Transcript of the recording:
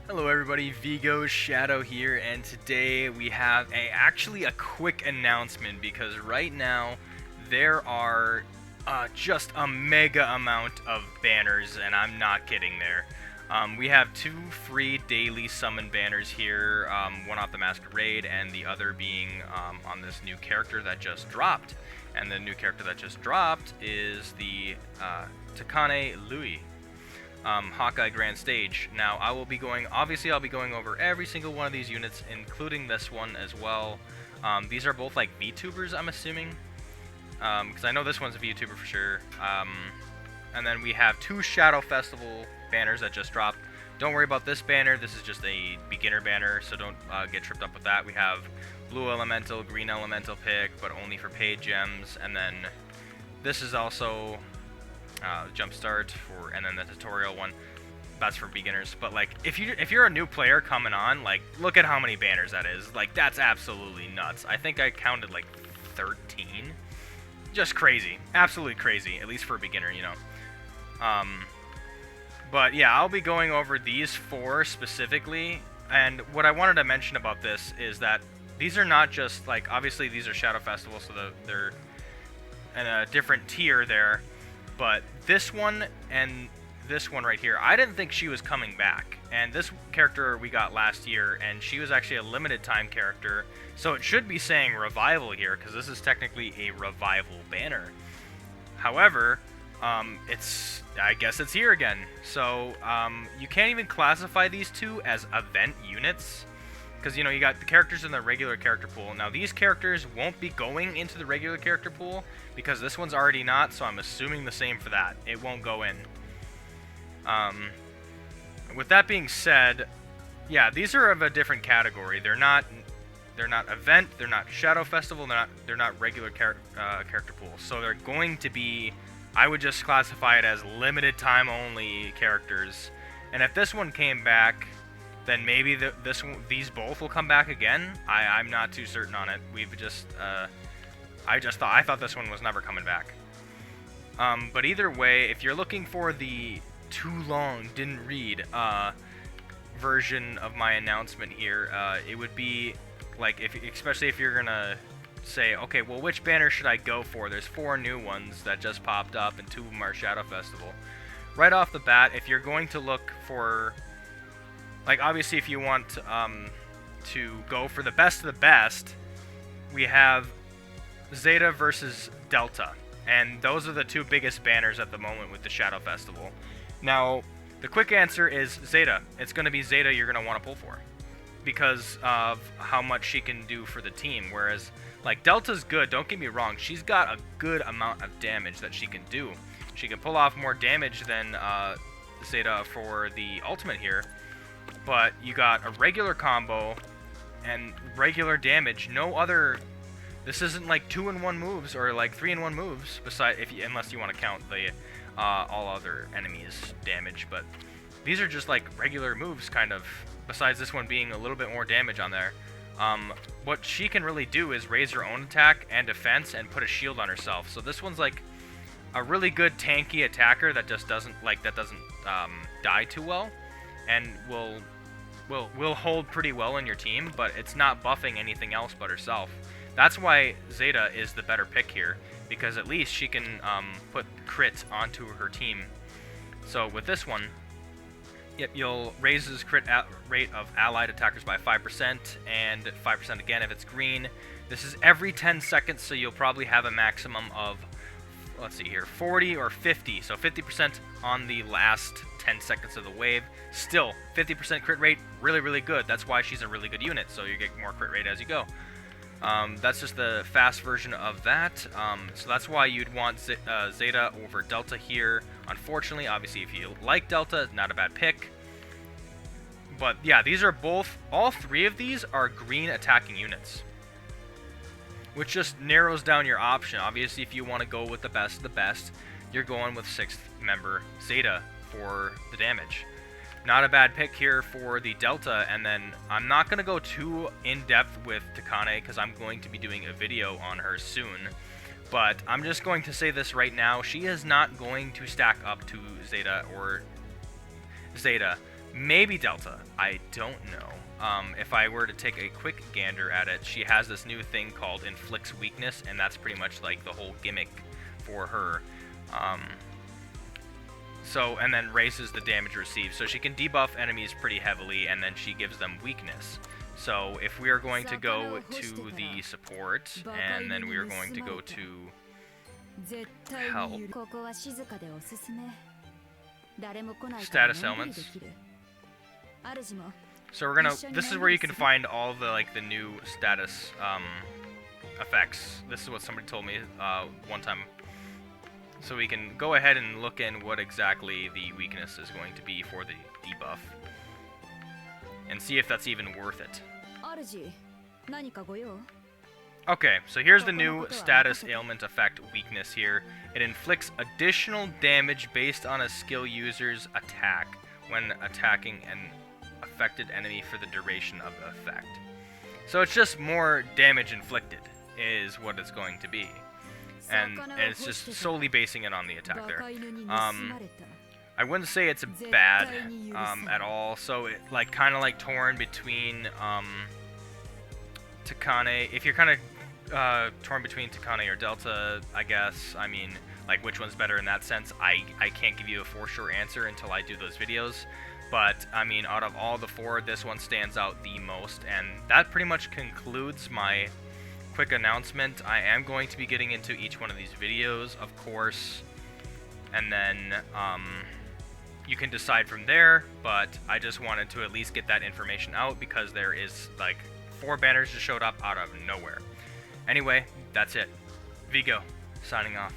Hello everybody, Vigo Shadow here, and today we have actually a quick announcement because right now there are just a mega amount of banners, and I'm not kidding there. We have two free daily summon banners here, one off the Masquerade and the other being on this new character that just dropped. And the new character that just dropped is the Takane Louis. Hawkeye Grand Stage. Now, obviously I'll be going over every single one of these units, including this one as well. These are both like VTubers, I'm assuming, because I know this one's a VTuber for sure. And then we have two Shadow Festival banners that just dropped. Don't worry about this banner, this is just a beginner banner, so don't get tripped up with that. We have Blue Elemental, Green Elemental pick, but only for paid gems, and then this is also Jumpstart and then the tutorial one, that's for beginners. But like if you're a new player coming on, like look at how many banners that is. Like that's absolutely nuts. I think I counted like 13. Just crazy, absolutely crazy, at least for a beginner, you know. But yeah, I'll be going over these four specifically, and what I wanted to mention about this is that these are not just like, obviously these are Shadow Festival, so they're in a different tier there. But this one and this one right here, I didn't think she was coming back. And this character we got last year, and she was actually a limited time character. So it should be saying Revival here, because this is technically a Revival banner. However, I guess it's here again. So you can't even classify these two as event units, because, you know, you got the characters in the regular character pool. Now, these characters won't be going into the regular character pool, because this one's already not, so I'm assuming the same for that. It won't go in. With that being said, yeah, these are of a different category. They're not event, they're not Shadow Festival, they're not regular character pool. So they're going to be, I would just classify it as limited time only characters. And if this one came back, then maybe these both will come back again. I'm not too certain on it. I thought this one was never coming back. But either way, if you're looking for the too long didn't read version of my announcement here, it would be like, especially if you're gonna say, okay, well, which banner should I go for? There's 4 new ones that just popped up, and 2 of them are Shadow Festival. Right off the bat, if you're going to look for, like, obviously if you want to go for the best of the best, we have Zeta versus Delta, and those are the 2 biggest banners at the moment with the Shadow Festival. Now, the quick answer is Zeta. It's going to be Zeta you're going to want to pull for, because of how much she can do for the team, whereas, like, Delta's good, don't get me wrong, she's got a good amount of damage that she can do. She can pull off more damage than Zeta for the ultimate here, but you got a regular combo and regular damage. No other. This isn't like 2-in-1 moves or like 3-in-1 moves. Unless you want to count the all other enemies' damage, but these are just like regular moves, kind of. Besides this one being a little bit more damage on there. What she can really do is raise her own attack and defense and put a shield on herself. So this one's like a really good tanky attacker that just doesn't die too well, and will hold pretty well in your team, but it's not buffing anything else but herself. That's why Zeta is the better pick here, because at least she can put crit onto her team. So with this one, you'll raise his crit rate of allied attackers by 5%, and 5% again if it's green. This is every 10 seconds, so you'll probably have a maximum of, let's see here, 40 or 50. So 50% on the last 10 seconds of the wave. Still, 50% crit rate, really, really good. That's why she's a really good unit, so you get more crit rate as you go. That's just the fast version of that. So that's why you'd want Zeta over Delta here. Unfortunately, obviously, if you like Delta, not a bad pick. But yeah, all 3 of these are green attacking units, which just narrows down your option. Obviously, if you want to go with the best of the best, you're going with 6th member Zeta for the damage. Not a bad pick here for the Delta, and then I'm not going to go too in-depth with Takane because I'm going to be doing a video on her soon. But I'm just going to say this right now, she is not going to stack up to Zeta. Maybe Delta. I don't know. If I were to take a quick gander at it, she has this new thing called Inflicts Weakness, and that's pretty much like the whole gimmick for her. And then raises the damage received. So she can debuff enemies pretty heavily, and then she gives them weakness. So if we are going to go to the support, and then we are going to go to help, status elements. So we're gonna. This is where you can find all the new status effects. This is what somebody told me one time. So we can go ahead and look in what exactly the weakness is going to be for the debuff, and see if that's even worth it. Okay, so here's the new status ailment effect weakness here. It inflicts additional damage based on a skill user's attack when attacking an affected enemy for the duration of the effect. So it's just more damage inflicted is what it's going to be. And it's just solely basing it on the attack there. I wouldn't say it's bad at all. So it kind of torn between Takane. If you're kind of torn between Takane or Delta, I guess. I mean, which one's better in that sense? I can't give you a for sure answer until I do those videos. But I mean, out of all the four, this one stands out the most, and that pretty much concludes my quick announcement. I am going to be getting into each one of these videos, of course, and then you can decide from there, but I just wanted to at least get that information out because there is 4 banners just showed up out of nowhere. Anyway, that's it. Vigo, signing off.